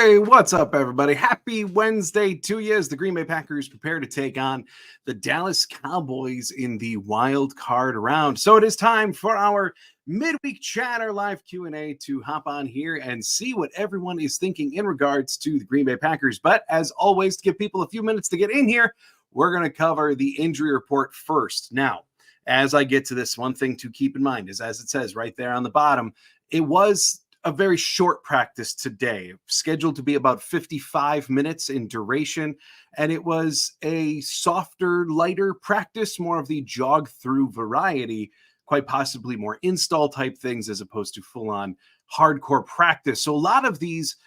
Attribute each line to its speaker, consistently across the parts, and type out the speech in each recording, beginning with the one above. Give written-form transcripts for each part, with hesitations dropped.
Speaker 1: Hey, what's up, everybody? Happy Wednesday to you as the Green Bay Packers prepare to take on the Dallas Cowboys in the wild card round. So it is time for our midweek chatter live Q&A to hop on here and see what everyone is thinking in regards to the Green Bay Packers. But as always, to give people a few minutes to get in here, we're going to cover the injury report first. Now, as I get to this, one thing to keep in mind is, as it says right there on the bottom, it was a very short practice today, scheduled to be about 55 minutes in duration. And it was a softer, lighter practice, more of the jog through variety, quite possibly more install type things as opposed to full on hardcore practice. So a lot of these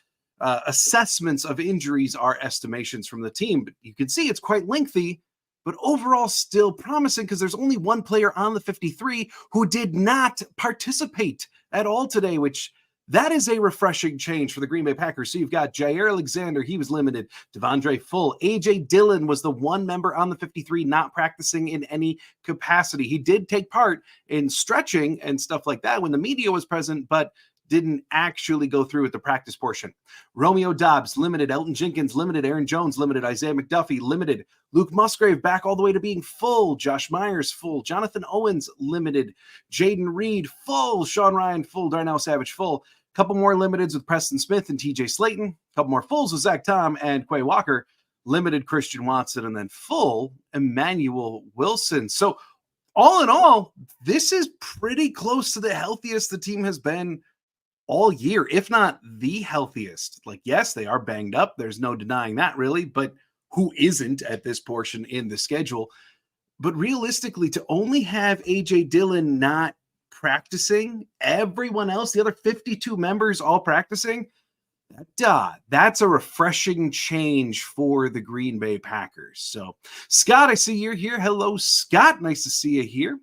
Speaker 1: assessments of injuries are estimations from the team, but you can see it's quite lengthy, but overall still promising because there's only one player on the 53 who did not participate at all today, which that is a refreshing change for the Green Bay Packers. So you've got Jair Alexander, he was limited. Devondre Full. A.J. Dillon was the one member on the 53 not practicing in any capacity. He did take part in stretching and stuff like that when the media was present, but didn't actually go through with the practice portion. Romeo Doubs, limited. Elton Jenkins, limited. Aaron Jones, limited. Isaiah McDuffie, limited. Luke Musgrave, back all the way to being full. Josh Myers, full. Jonathan Owens, limited. Jaden Reed, full. Sean Ryan, full. Darnell Savage, full. Couple more limiteds with Preston Smith and TJ Slayton. Couple more fulls with Zach Tom and Quay Walker. Limited Christian Watson, and then full Emmanuel Wilson. So all in all, this is pretty close to the healthiest the team has been all year, if not the healthiest. Like, yes, they are banged up. There's no denying that, really, but who isn't at this portion in the schedule? But realistically, to only have A.J. Dillon not practicing, everyone else, the other 52 members all practicing, that's a refreshing change for the Green Bay Packers. So, Scott, I see you're here. Hello, Scott. Nice to see you here.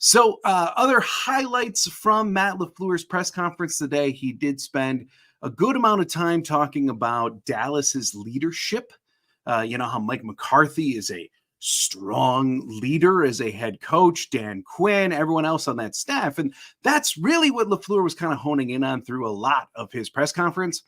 Speaker 1: So other highlights from Matt LaFleur's press conference today, he did spend a good amount of time talking about Dallas's leadership. You know how Mike McCarthy is a strong leader as a head coach, Dan Quinn, everyone else on that staff. And that's really what LaFleur was kind of honing in on through a lot of his press conference.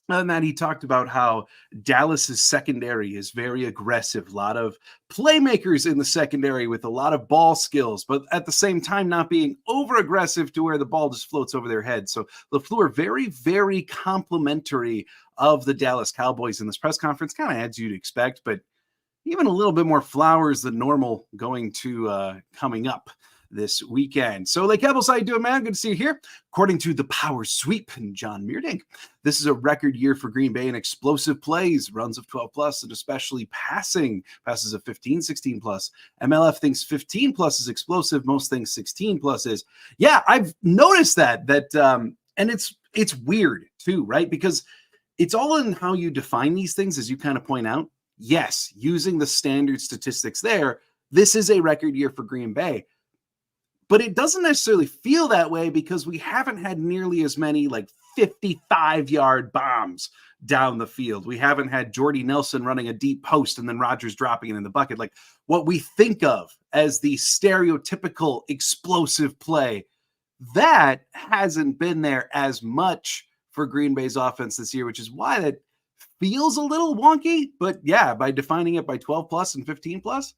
Speaker 1: And then he talked about how Dallas's secondary is very aggressive. A lot of playmakers in the secondary with a lot of ball skills, but at the same time not being over aggressive to where the ball just floats over their head. So LaFleur, very, very complimentary of the Dallas Cowboys in this press conference, kind of as you'd expect, but even a little bit more flowers than normal going to coming up this weekend. So, Lake Cowboys, how you doing, man? Good to see you here. According to the Power Sweep and John Meerdink, this is a record year for Green Bay in explosive plays, runs of 12 plus, and especially passes of 15, 16 plus. MLF thinks 15 plus is explosive. Most things 16 plus is. Yeah, I've noticed that, and it's weird too, right? Because it's all in how you define these things, as you kind of point out. Yes, using the standard statistics there, this is a record year for Green Bay. But it doesn't necessarily feel that way because we haven't had nearly as many like 55-yard bombs down the field. We haven't had Jordy Nelson running a deep post and then Rodgers dropping it in the bucket. Like what we think of as the stereotypical explosive play, that hasn't been there as much for Green Bay's offense this year, which is why that feels a little wonky. But yeah, by defining it by 12 plus and 15 plus,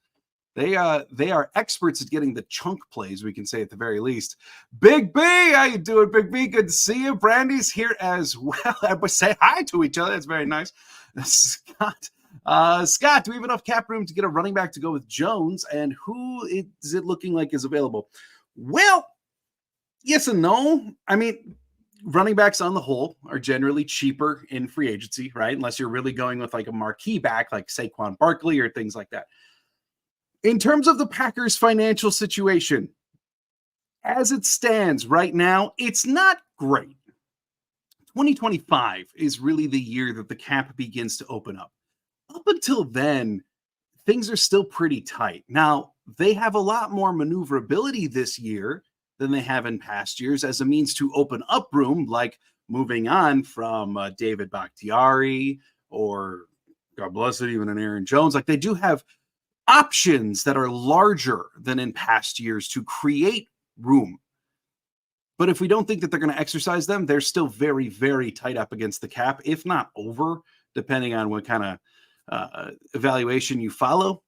Speaker 1: they are experts at getting the chunk plays, we can say at the very least. Big B, how you doing, Big B? Good to see you. Brandy's here as well. Everybody say hi to each other. That's very nice. Scott, do we have enough cap room to get a running back to go with Jones? And who is it looking like is available? Well, yes and no. I mean, running backs on the whole are generally cheaper in free agency, right? Unless you're really going with like a marquee back like Saquon Barkley or things like that. In terms of the Packers' financial situation, as it stands right now, it's not great. 2025 is really the year that the cap begins to open up. Up until then, things are still pretty tight. Now, they have a lot more maneuverability this year than they have in past years as a means to open up room, like moving on from David Bakhtiari or, God bless it, even an Aaron Jones. Like they do have options that are larger than in past years to create room. But if we don't think that they're going to exercise them, they're still very, very tight up against the cap, if not over, depending on what kind of evaluation you follow.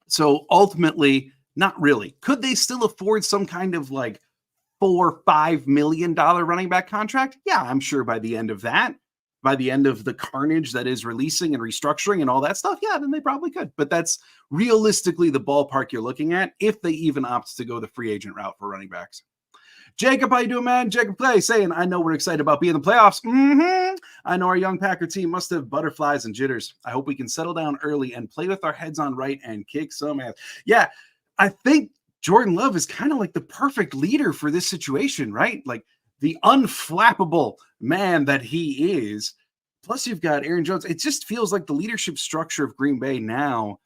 Speaker 1: So ultimately, not really. Could they still afford some kind of like $4-5 million running back contract? Yeah, I'm sure by the end of that, by the end of the carnage that is releasing and restructuring and all that stuff, yeah, then they probably could. But that's realistically the ballpark you're looking at if they even opt to go the free agent route for running backs. Jacob, how you doing, man? Jacob Clay saying, I know we're excited about being in the playoffs. I know our young Packer team must have butterflies and jitters. I hope we can settle down early and play with our heads on right and kick some ass. Yeah, I think Jordan Love is kind of like the perfect leader for this situation, right? Like the unflappable man that he is. Plus, you've got Aaron Jones. It just feels like the leadership structure of Green Bay now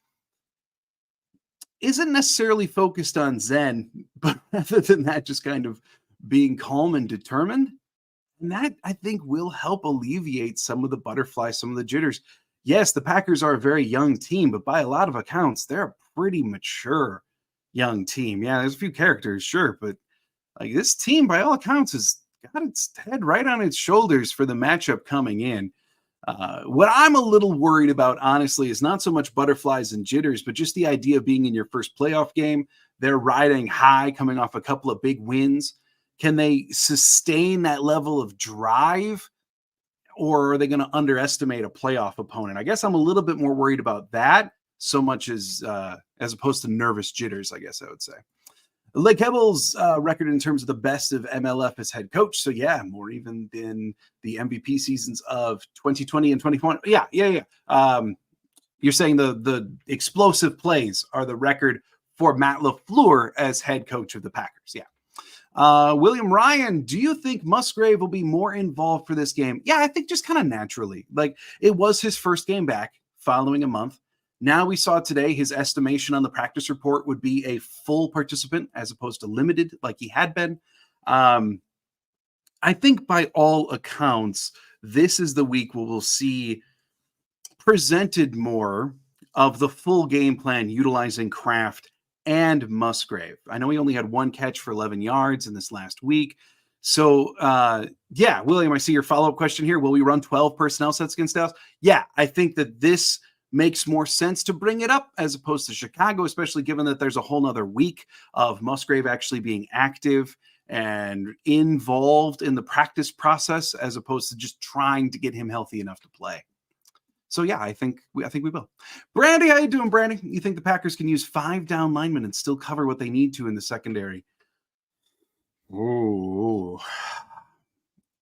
Speaker 1: isn't necessarily focused on Zen, but rather than that, just kind of being calm and determined. And that, I think, will help alleviate some of the butterflies, some of the jitters. Yes, the Packers are a very young team, but by a lot of accounts, they're a pretty mature young team. Yeah, there's a few characters, sure, but like this team, by all accounts, has got its head right on its shoulders for the matchup coming in. What I'm a little worried about, honestly, is not so much butterflies and jitters, but just the idea of being in your first playoff game. They're riding high, coming off a couple of big wins. Can they sustain that level of drive, or are they going to underestimate a playoff opponent? I guess I'm a little bit more worried about that, so much as opposed to nervous jitters, I guess I would say. Lake Hebble's record in terms of the best of MLF as head coach. So, yeah, more even than the MVP seasons of 2020 and 2021. Yeah. You're saying the explosive plays are the record for Matt LaFleur as head coach of the Packers. Yeah. William Ryan, do you think Musgrave will be more involved for this game? Yeah, I think just kind of naturally. Like, it was his first game back following a month. Now we saw today his estimation on the practice report would be a full participant as opposed to limited like he had been. I think by all accounts, this is the week where we'll see presented more of the full game plan utilizing Kraft and Musgrave. I know he only had one catch for 11 yards in this last week. So, yeah, William, I see your follow-up question here. Will we run 12 personnel sets against Dallas? Yeah, I think that this makes more sense to bring it up as opposed to Chicago, especially given that there's a whole nother week of Musgrave actually being active and involved in the practice process as opposed to just trying to get him healthy enough to play. So yeah, I think we will. Brandy, how you doing, Brandy? You think the Packers can use 5 down linemen and still cover what they need to in the secondary? Ooh,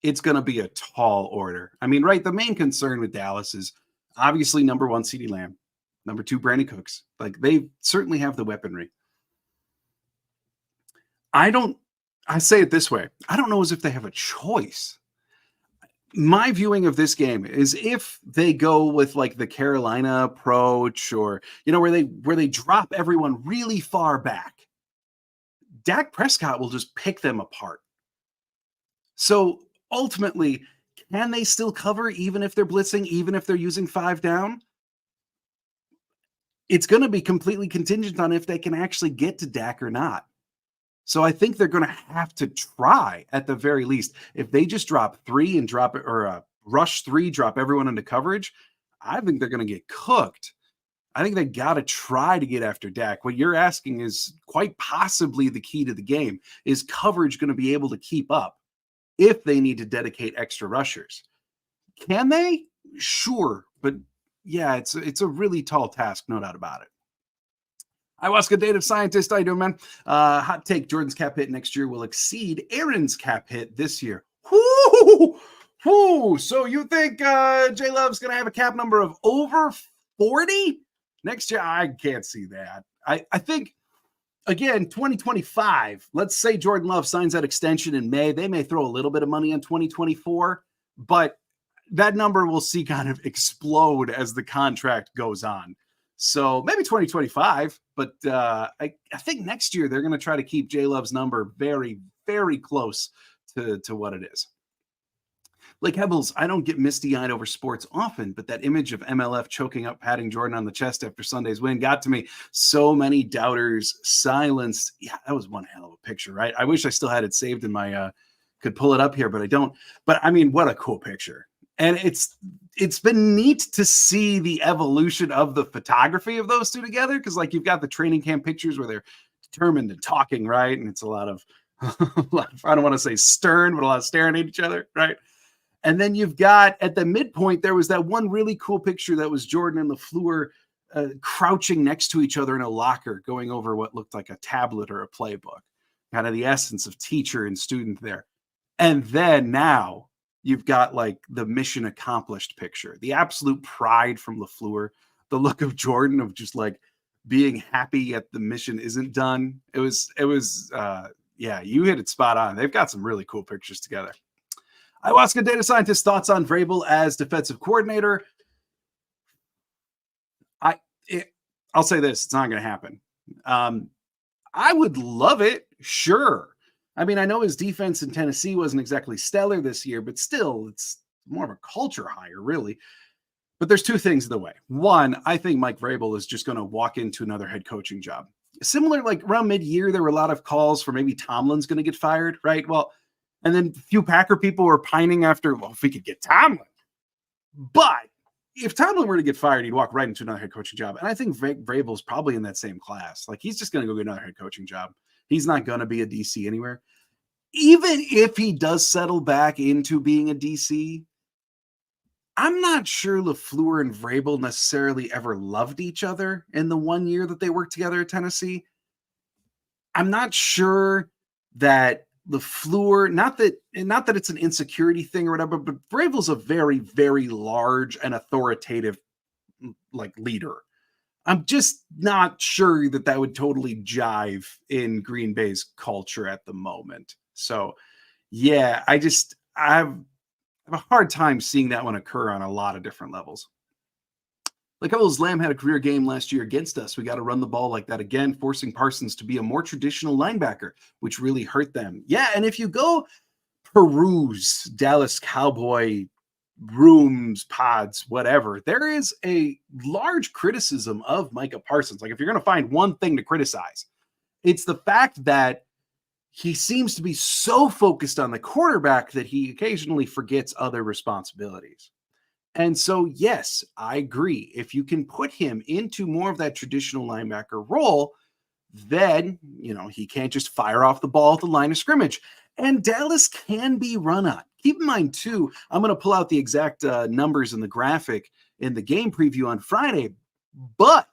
Speaker 1: it's going to be a tall order. I mean, right, the main concern with Dallas is obviously number 1, CeeDee Lamb, number 2, Brandon Cooks. Like, they certainly have the weaponry. I say it this way. I don't know as if they have a choice. My viewing of this game is if they go with like the Carolina approach or, where they drop everyone really far back, Dak Prescott will just pick them apart. So ultimately, can they still cover even if they're blitzing, even if they're using 5 down? It's going to be completely contingent on if they can actually get to Dak or not. So I think they're going to have to try at the very least. If they just drop 3 and drop it, or rush 3, drop everyone into coverage, I think they're going to get cooked. I think they got to try to get after Dak. What you're asking is quite possibly the key to the game. Is coverage going to be able to keep up if they need to dedicate extra rushers? Can they? Sure. But yeah, it's a really tall task, no doubt about it. Ayahuasca Data Scientist, how you doing, man? Hot take, Jordan's cap hit next year will exceed Aaron's cap hit this year. Whoo! So you think J Love's going to have a cap number of over 40 next year? I can't see that. I think, again, 2025, let's say Jordan Love signs that extension in May. They may throw a little bit of money in 2024, but that number we'll see kind of explode as the contract goes on. So maybe 2025, but I think next year they're going to try to keep J Love's number very, very close to what it is. Like Hebbles, I don't get misty-eyed over sports often, but that image of MLF choking up patting Jordan on the chest after Sunday's win got to me. So many doubters silenced. Yeah, that was one hell of a picture, right? I wish I still had it saved in my could pull it up here, but I don't. But I mean, what a cool picture. And it's been neat to see the evolution of the photography of those two together, because like you've got the training camp pictures where they're determined and talking, right? And it's a lot of I don't want to say stern, but a lot of staring at each other, right? And then you've got at the midpoint, there was that one really cool picture that was Jordan and LaFleur crouching next to each other in a locker, going over what looked like a tablet or a playbook, kind of the essence of teacher and student there. And then now you've got like the mission accomplished picture, the absolute pride from LaFleur, the look of Jordan of just like being happy yet the mission isn't done. It was yeah, you hit it spot on. They've got some really cool pictures together. Ayahuasca data scientist thoughts on Vrabel as defensive coordinator. I'll say this: it's not going to happen. I would love it, sure. I mean, I know his defense in Tennessee wasn't exactly stellar this year, but still, it's more of a culture hire, really. But there's two things in the way. One, I think Mike Vrabel is just going to walk into another head coaching job. Similar, like around mid-year, there were a lot of calls for maybe Tomlin's going to get fired, right? Well, and then a few Packer people were pining after, well, if we could get Tomlin. But if Tomlin were to get fired, he'd walk right into another head coaching job. And I think Vrabel's probably in that same class. Like, he's just going to go get another head coaching job. He's not going to be a DC anywhere. Even if he does settle back into being a DC, I'm not sure LaFleur and Vrabel necessarily ever loved each other in the 1 year that they worked together at Tennessee. I'm not sure that LaFleur, not that it's an insecurity thing or whatever, but Vrabel's a very, very large and authoritative like leader. I'm just not sure that would totally jive in Green Bay's culture at the moment. So, yeah, I have a hard time seeing that one occur on a lot of different levels. Like how Lamb had a career game last year against us. We got to run the ball like that again, forcing Parsons to be a more traditional linebacker, which really hurt them. Yeah, and if you go peruse Dallas Cowboy rooms, pods, whatever, there is a large criticism of Micah Parsons. Like if you're going to find one thing to criticize, it's the fact that he seems to be so focused on the quarterback that he occasionally forgets other responsibilities. And so, yes, I agree. If you can put him into more of that traditional linebacker role, then, he can't just fire off the ball at the line of scrimmage. And Dallas can be run on. Keep in mind, too, I'm going to pull out the exact numbers in the graphic in the game preview on Friday, but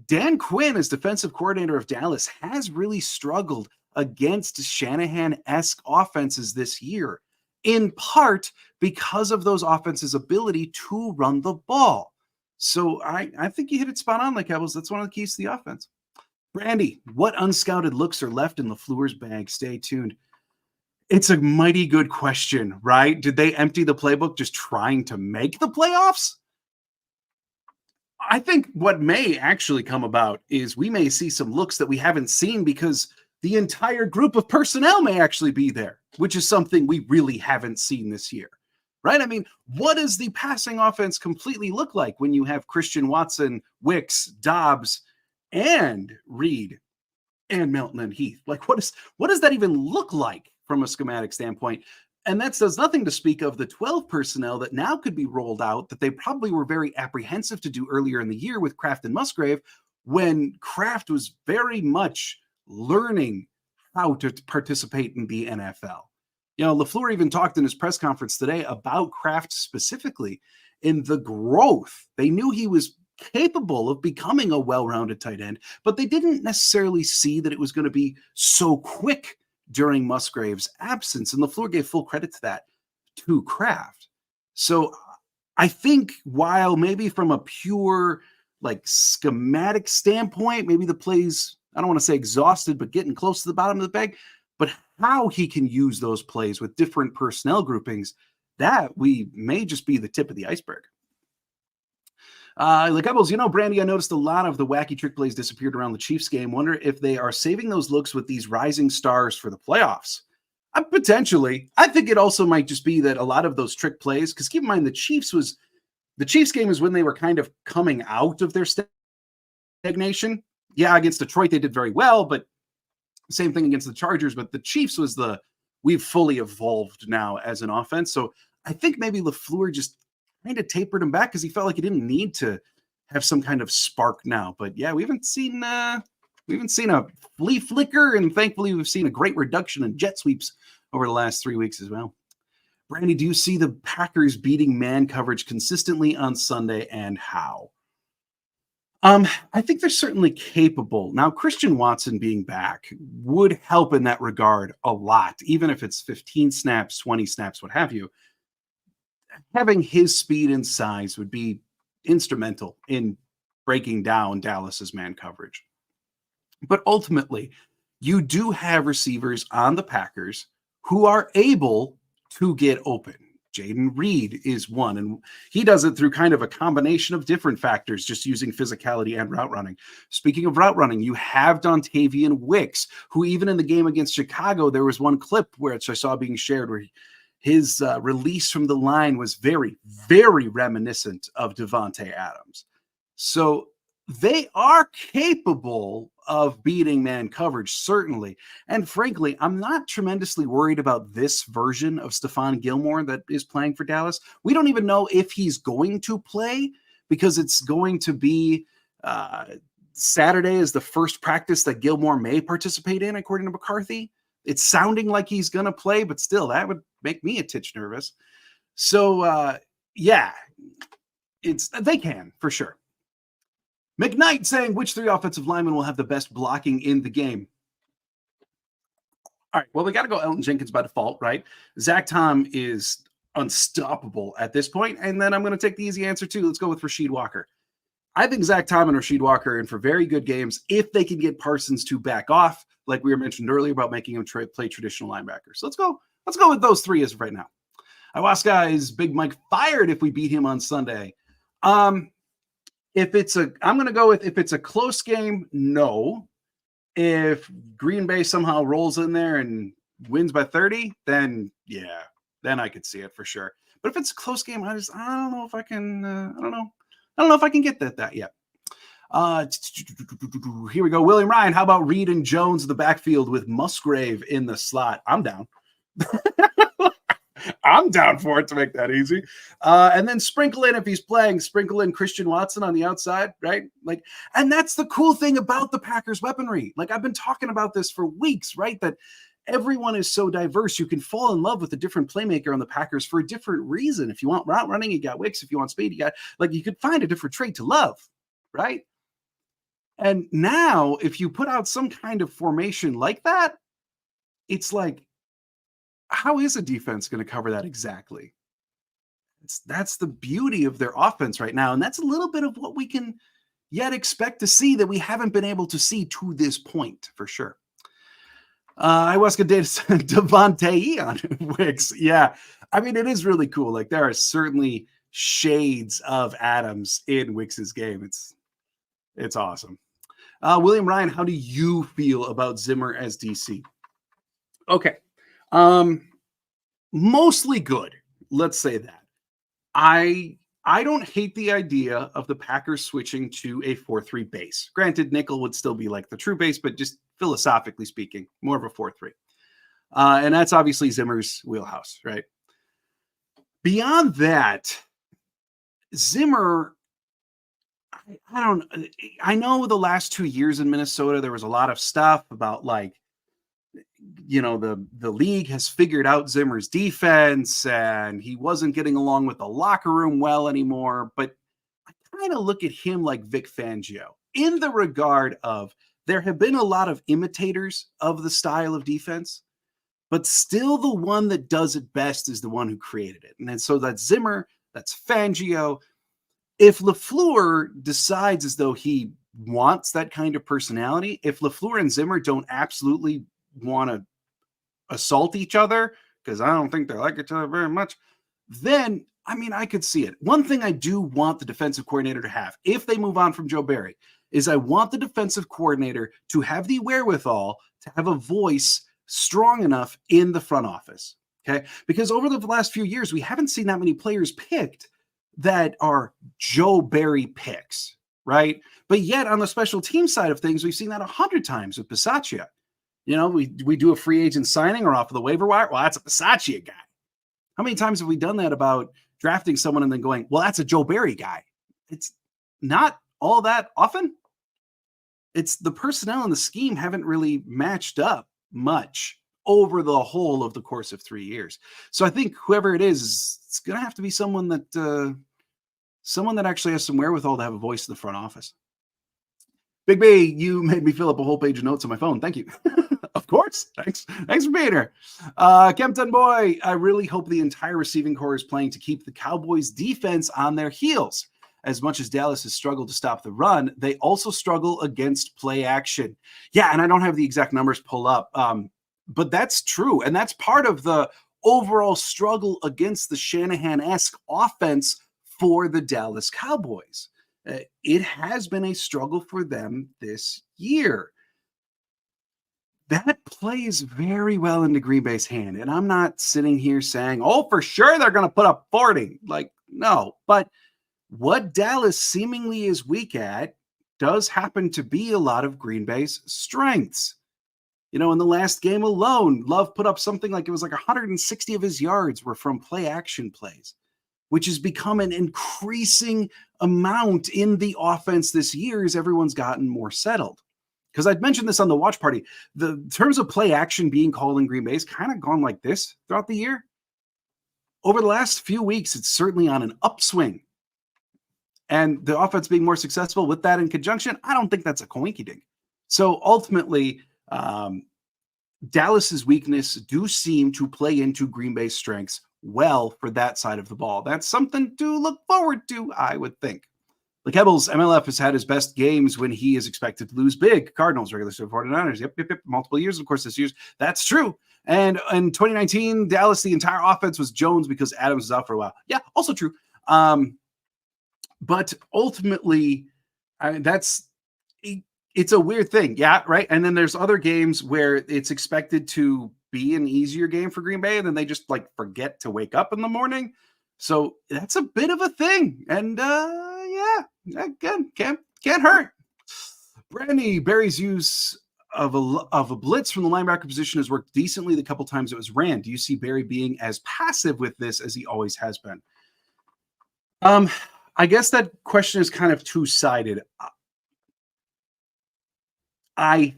Speaker 1: Dan Quinn, as defensive coordinator of Dallas, has really struggled against Shanahan-esque offenses this year, in part because of those offenses' ability to run the ball. So I think you hit it spot on, like Cowboys. That's one of the keys to the offense. Brandy, what unscouted looks are left in LaFleur's bag? Stay tuned. It's a mighty good question, right? Did they empty the playbook just trying to make the playoffs? I think what may actually come about is we may see some looks that we haven't seen because the entire group of personnel may actually be there, which is something we really haven't seen this year, right? I mean, what does the passing offense completely look like when you have Christian Watson, Wicks, Dobbs, and Reed, and Milton and Heath? Like, what does that even look like from a schematic standpoint? And that does nothing to speak of the 12 personnel that now could be rolled out that they probably were very apprehensive to do earlier in the year with Kraft and Musgrave, when Kraft was very much learning how to participate in the NFL. LaFleur even talked in his press conference today about Kraft specifically in the growth. They knew he was capable of becoming a well-rounded tight end, but they didn't necessarily see that it was going to be so quick during Musgrave's absence. And LaFleur gave full credit to that to Kraft. So I think while maybe from a pure like schematic standpoint, maybe the plays, I don't want to say exhausted, but getting close to the bottom of the bag, but how he can use those plays with different personnel groupings, that we may just be the tip of the iceberg. Like Ebels, Brandy, I noticed a lot of the wacky trick plays disappeared around the Chiefs game. Wonder if they are saving those looks with these rising stars for the playoffs. Potentially. I think it also might just be that a lot of those trick plays, because keep in mind the Chiefs game is when they were kind of coming out of their stagnation. Yeah, against Detroit they did very well, but same thing against the Chargers. But the Chiefs was we've fully evolved now as an offense. So I think maybe LaFleur just kind of tapered him back because he felt like he didn't need to have some kind of spark now. But yeah, we haven't seen a flea flicker, and thankfully we've seen a great reduction in jet sweeps over the last 3 weeks as well. Brandy, do you see the Packers beating man coverage consistently on Sunday, and how? I think they're certainly capable. Now, Christian Watson being back would help in that regard a lot, even if it's 15 snaps, 20 snaps, what have you. Having his speed and size would be instrumental in breaking down Dallas's man coverage. But ultimately, you do have receivers on the Packers who are able to get open. Jaden Reed is one, and he does it through kind of a combination of different factors, just using physicality and route running. Speaking of route running, you have Dontavian Wicks, who even in the game against Chicago, there was one clip which I saw being shared where his release from the line was very, very reminiscent of Devontae Adams. So they are capable of beating man coverage, certainly. And frankly, I'm not tremendously worried about this version of Stephon Gilmore that is playing for Dallas. We don't even know if he's going to play because it's going to be Saturday is the first practice that Gilmore may participate in, according to McCarthy. It's sounding like he's going to play, but still, that would make me a titch nervous. So, yeah, they can, for sure. McKnight saying, which 3 offensive linemen will have the best blocking in the game? All right, well, we got to go Elton Jenkins by default, right? Zach Tom is unstoppable at this point, and then I'm going to take the easy answer, too. Let's go with Rasheed Walker. I think Zach Tom and Rasheed Walker are in for very good games if they can get Parsons to back off, like we were mentioned earlier about making him play traditional linebackers. So let's go with those 3 as of right now. Ayahuasca is Big Mike fired if we beat him on Sunday. I'm going to go with if it's a close game, no. If Green Bay somehow rolls in there and wins by 30, then yeah, then I could see it for sure. But if it's a close game, I don't know if I can. I don't know if I can get that yet. Here we go. William Ryan, how about Reed and Jones in the backfield with Musgrave in the slot? I'm down. I'm down for it to make that easy. And then sprinkle in, if he's playing, sprinkle in Christian Watson on the outside, right? Like, and that's the cool thing about the Packers weaponry. Like, I've been talking about this for weeks, right? That everyone is so diverse. You can fall in love with a different playmaker on the Packers for a different reason. If you want route running, you got Wicks. If you want speed, you could find a different trait to love, right? And now, if you put out some kind of formation like that, it's like, how is a defense going to cover that exactly? That's the beauty of their offense right now. And that's a little bit of what we can yet expect to see that we haven't been able to see to this point, for sure. Ayahuasca did Devontae on Wicks. Yeah. I mean, it is really cool. Like, there are certainly shades of Adams in Wicks's game. It's awesome. William Ryan, how do you feel about Zimmer as DC? Okay. Mostly good. Let's say that. I don't hate the idea of the Packers switching to a 4-3 base. Granted, nickel would still be like the true base, but just philosophically speaking, more of a 4-3. And that's obviously Zimmer's wheelhouse, right? Beyond that, Zimmer, I know the last 2 years in Minnesota, there was a lot of stuff about the league has figured out Zimmer's defense and he wasn't getting along with the locker room well anymore. But I kind of look at him like Vic Fangio in the regard of there have been a lot of imitators of the style of defense, but still the one that does it best is the one who created it. And then, so that's Zimmer, that's Fangio. If LaFleur decides as though he wants that kind of personality, if LaFleur and Zimmer don't absolutely want to assault each other, because I don't think they like each other very much, then, I mean, I could see it. One thing I do want the defensive coordinator to have, if they move on from Joe Barry, is I want the defensive coordinator to have the wherewithal to have a voice strong enough in the front office. Okay. Because over the last few years, we haven't seen that many players picked that are Joe Barry picks, right? But yet on the special team side of things, we've seen that 100 times with Bisaccia. We do a free agent signing or off of the waiver wire. Well, that's a Bisaccia guy. How many times have we done that about drafting someone and then going, well, that's a Joe Barry guy? It's not all that often. It's the personnel and the scheme haven't really matched up much over the whole of the course of 3 years. So I think whoever it is, it's going to have to be someone that actually has some wherewithal to have a voice in the front office. Big B, you made me fill up a whole page of notes on my phone. Thank you. Of course. Thanks for being here. Kempton Boy, I really hope the entire receiving corps is playing to keep the Cowboys defense on their heels. As much as Dallas has struggled to stop the run, they also struggle against play action. Yeah, and I don't have the exact numbers pulled up, but that's true. And that's part of the overall struggle against the Shanahan-esque offense for the Dallas Cowboys. It has been a struggle for them this year. That plays very well into Green Bay's hand. And I'm not sitting here saying, oh, for sure they're going to put up 40. Like, no. But what Dallas seemingly is weak at does happen to be a lot of Green Bay's strengths. In the last game alone, Love put up something like it was like 160 of his yards were from play action plays, which has become an increasing amount in the offense this year as everyone's gotten more settled. Because I'd mentioned this on the watch party. The terms of play action being called in Green Bay is kind of gone like this throughout the year. Over the last few weeks, it's certainly on an upswing. And the offense being more successful with that in conjunction, I don't think that's a coinky-dink. So ultimately, Dallas's weakness do seem to play into Green Bay's strengths well for that side of the ball. That's something to look forward to, I would think. The Kebbles, MLF has had his best games when he is expected to lose big. Cardinals, regular season 49ers. Yep. Multiple years, of course, this year. That's true. And in 2019, Dallas, the entire offense was Jones because Adams was out for a while. Yeah, also true. But ultimately, it's a weird thing. Yeah, right. And then there's other games where it's expected to be an easier game for Green Bay, and then they just forget to wake up in the morning. So that's a bit of a thing. And again, can't hurt. Brandy, Barry's use of a blitz from the linebacker position has worked decently the couple times it was ran. Do you see Barry being as passive with this as he always has been? I guess that question is kind of two-sided. I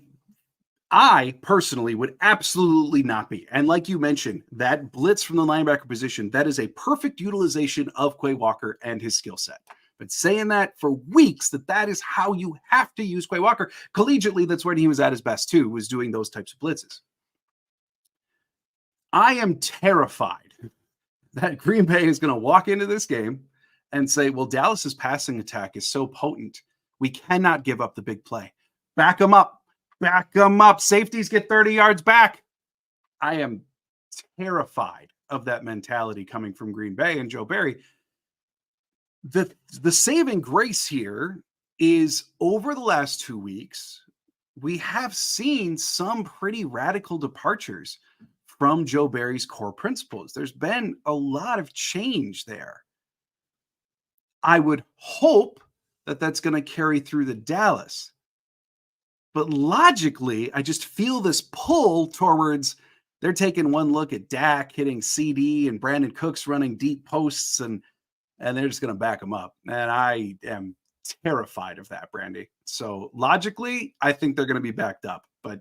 Speaker 1: personally would absolutely not be. And like you mentioned, that blitz from the linebacker position, that is a perfect utilization of Quay Walker and his skill set. But saying that for weeks, that is how you have to use Quay Walker. Collegiately, that's when he was at his best too, was doing those types of blitzes. I am terrified that Green Bay is going to walk into this game and say, well, Dallas's passing attack is so potent, we cannot give up the big play. Back them up. Back them up. Safeties get 30 yards back. I am terrified of that mentality coming from Green Bay and Joe Barry. The saving grace here is over the last 2 weeks, we have seen some pretty radical departures from Joe Barry's core principles. There's been a lot of change there. I would hope that that's going to carry through the Dallas. But logically, I just feel this pull towards they're taking one look at Dak hitting CD and Brandon Cooks running deep posts, and they're just going to back him up. And I am terrified of that, Brandy. So logically, I think they're going to be backed up. But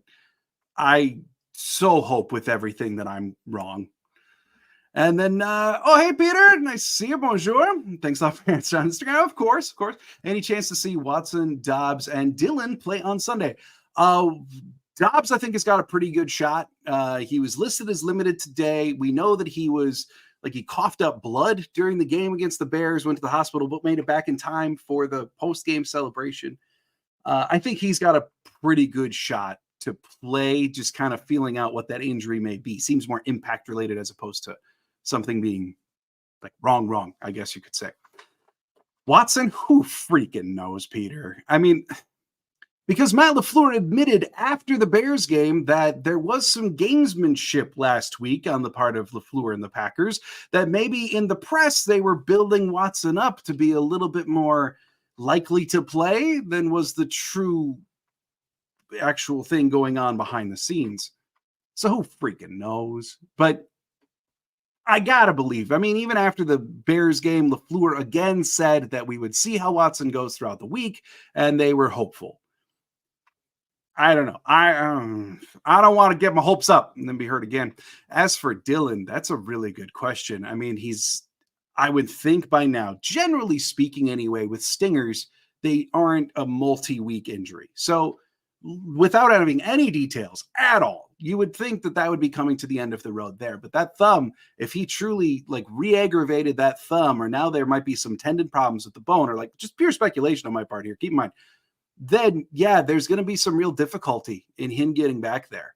Speaker 1: I so hope with everything that I'm wrong. And then, hey, Peter, nice to see you. Bonjour. Thanks a lot for answering on Instagram. Of course. Any chance to see Watson, Dobbs, and Dillon play on Sunday? Dobbs, I think, has got a pretty good shot. He was listed as limited today. We know that he coughed up blood during the game against the Bears, went to the hospital, but made it back in time for the post-game celebration. I think he's got a pretty good shot to play, just kind of feeling out what that injury may be. Seems more impact related as opposed to something being wrong, I guess you could say. Watson, who freaking knows, Peter? I mean, Because Matt LaFleur admitted after the Bears game that there was some gamesmanship last week on the part of LaFleur and the Packers, that maybe in the press they were building Watson up to be a little bit more likely to play than was the true actual thing going on behind the scenes. So who freaking knows? But I gotta believe. I mean, even after the Bears game, LaFleur again said that we would see how Watson goes throughout the week, and they were hopeful. I don't know. I don't want to get my hopes up and then be hurt again. As for Dylan, that's a really good question. I mean, I would think by now, generally speaking, anyway, with stingers, they aren't a multi-week injury. So, without having any details at all, you would think that would be coming to the end of the road there. But that thumb, if he truly like re-aggravated that thumb, or now there might be some tendon problems with the bone, or like just pure speculation on my part here. Keep in mind, then yeah, there's going to be some real difficulty in him getting back there.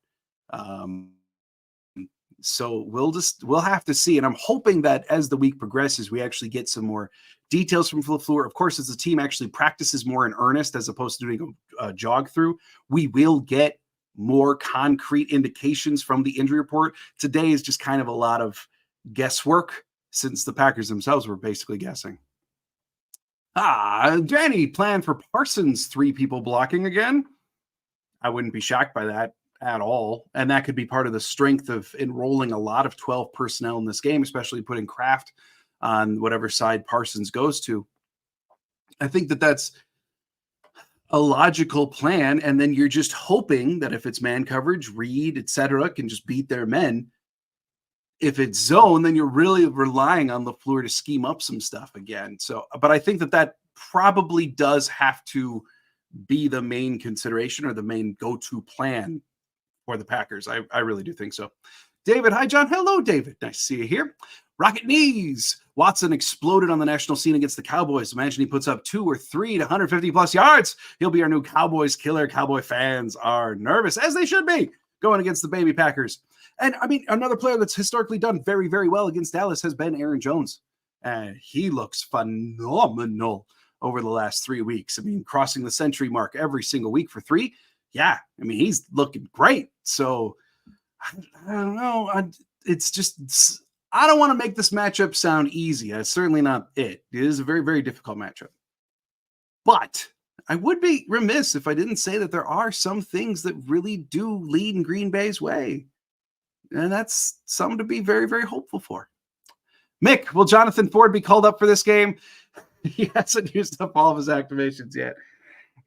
Speaker 1: So we'll have to see. And I'm hoping that as the week progresses, we actually get some more details from LaFleur. Of course, as the team actually practices more in earnest, as opposed to doing a jog through, we will get more concrete indications from the injury report. Today is just kind of a lot of guesswork, since the Packers themselves were basically guessing. Danny, plan for Parsons 3 people blocking again? I wouldn't be shocked by that at all. And that could be part of the strength of enrolling a lot of 12 personnel in this game, especially putting Kraft on whatever side Parsons goes to. I think that's a logical plan. And then you're just hoping that if it's man coverage, Reed, etc., can just beat their men. If it's zone, then you're really relying on LaFleur to scheme up some stuff again. So, but I think that probably does have to be the main consideration or the main go-to plan for the Packers. I really do think so. David, hi, John. Hello, David. Nice to see you here. Rocket knees. Watson exploded on the national scene against the Cowboys. Imagine he puts up 2 or 3 to 150 plus yards. He'll be our new Cowboys killer. Cowboy fans are nervous, as they should be, going against the baby Packers. And I mean, another player that's historically done very, very well against Dallas has been Aaron Jones. And he looks phenomenal over the last 3 weeks. I mean, crossing the century mark every single week for 3. Yeah, I mean, he's looking great. So I don't know. It's just, I don't want to make this matchup sound easy. That's certainly not it. It is a very, very difficult matchup. But I would be remiss if I didn't say that there are some things that really do lead in Green Bay's way. And that's something to be very, very hopeful for. Mick, will Jonathan Ford be called up for this game? He hasn't used up all of his activations yet.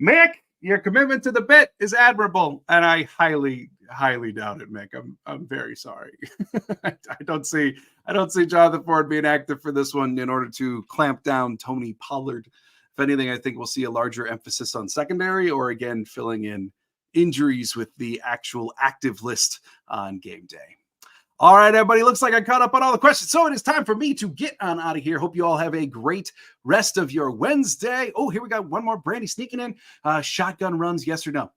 Speaker 1: Mick, your commitment to the bit is admirable, and I highly, highly doubt it, Mick. I'm very sorry. I don't see Jonathan Ford being active for this one in order to clamp down Tony Pollard. If anything, I think we'll see a larger emphasis on secondary, or again filling in injuries with the actual active list on game day. All right, everybody, looks like I caught up on all the questions. So it is time for me to get on out of here. Hope you all have a great rest of your Wednesday. Oh, here we got one more. Brandy sneaking in. Shotgun runs, yes or no?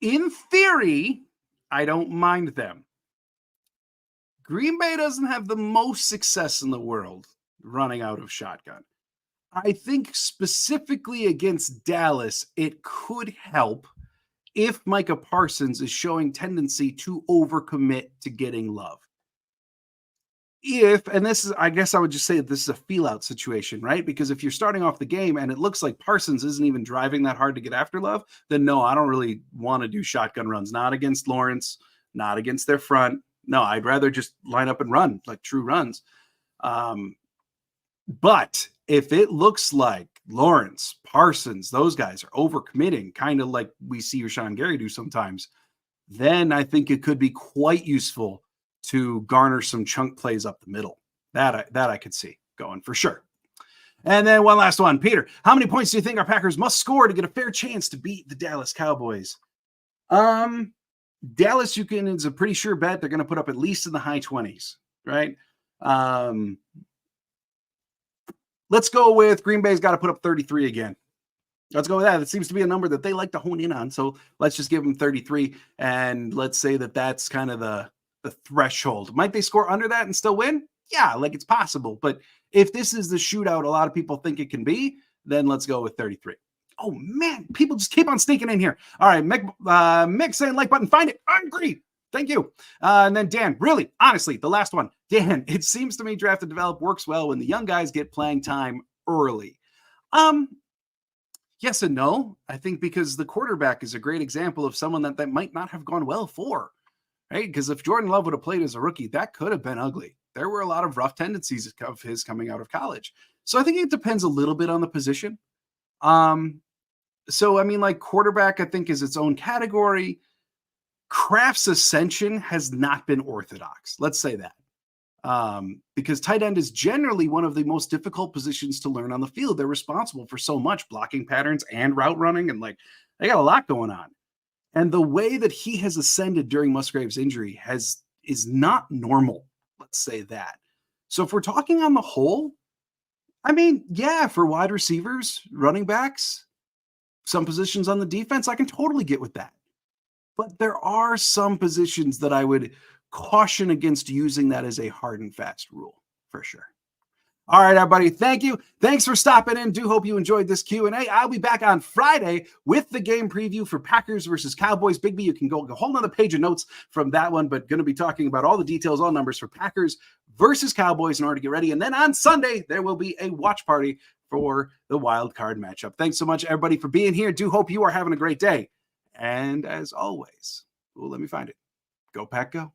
Speaker 1: In theory, I don't mind them. Green Bay doesn't have the most success in the world running out of shotgun. I think specifically against Dallas, it could help if Micah Parsons is showing tendency to overcommit to getting love. And this is, I guess I would just say that this is a feel out situation, right? Because if you're starting off the game and it looks like Parsons isn't even driving that hard to get after love, then no, I don't really want to do shotgun runs. Not against Lawrence, not against their front. No, I'd rather just line up and run like true runs. But if it looks like Lawrence, Parsons, those guys are overcommitting, kind of like we see Rashawn Gary do sometimes, then I think it could be quite useful to garner some chunk plays up the middle. That I could see going for sure. And then one last one. Peter, how many points do you think our Packers must score to get a fair chance to beat the Dallas Cowboys? Dallas, is a pretty sure bet. They're going to put up at least in the high 20s, right? Let's go with Green Bay's got to put up 33 again. Let's go with that. It seems to be a number that they like to hone in on. So let's just give them 33. And let's say that that's kind of the threshold. Might they score under that and still win? Yeah, like it's possible. But If this is the shootout a lot of people think it can be, then let's go with 33. Oh, man, people just keep on sneaking in here. All right, Mick saying like button, find it. Angry. Thank you. And then Dan, really, honestly, the last one. Dan, it seems to me draft and develop works well when the young guys get playing time early. Yes and no. I think because the quarterback is a great example of someone that might not have gone well for, right? Because if Jordan Love would have played as a rookie, that could have been ugly. There were a lot of rough tendencies of his coming out of college. So I think it depends a little bit on the position. So, I mean, like quarterback, I think is its own category. Kraft's ascension has not been orthodox. Let's say that. Because tight end is generally one of the most difficult positions to learn on the field. They're responsible for so much blocking patterns and route running, and like they got a lot going on. And the way that he has ascended during Musgrave's injury is not normal. Let's say that. So if we're talking on the whole, I mean, yeah, for wide receivers, running backs, some positions on the defense, I can totally get with that. But there are some positions that I would caution against using that as a hard and fast rule, for sure. All right, everybody, thank you. Thanks for stopping in. Do hope you enjoyed this Q&A. I'll be back on Friday with the game preview for Packers versus Cowboys. Big B, you can go a whole nother page of notes from that one, but going to be talking about all the details, all numbers for Packers versus Cowboys in order to get ready. And then on Sunday, there will be a watch party for the wild card matchup. Thanks so much, everybody, for being here. Do hope you are having a great day. And as always, let me find it. Go Pack, go.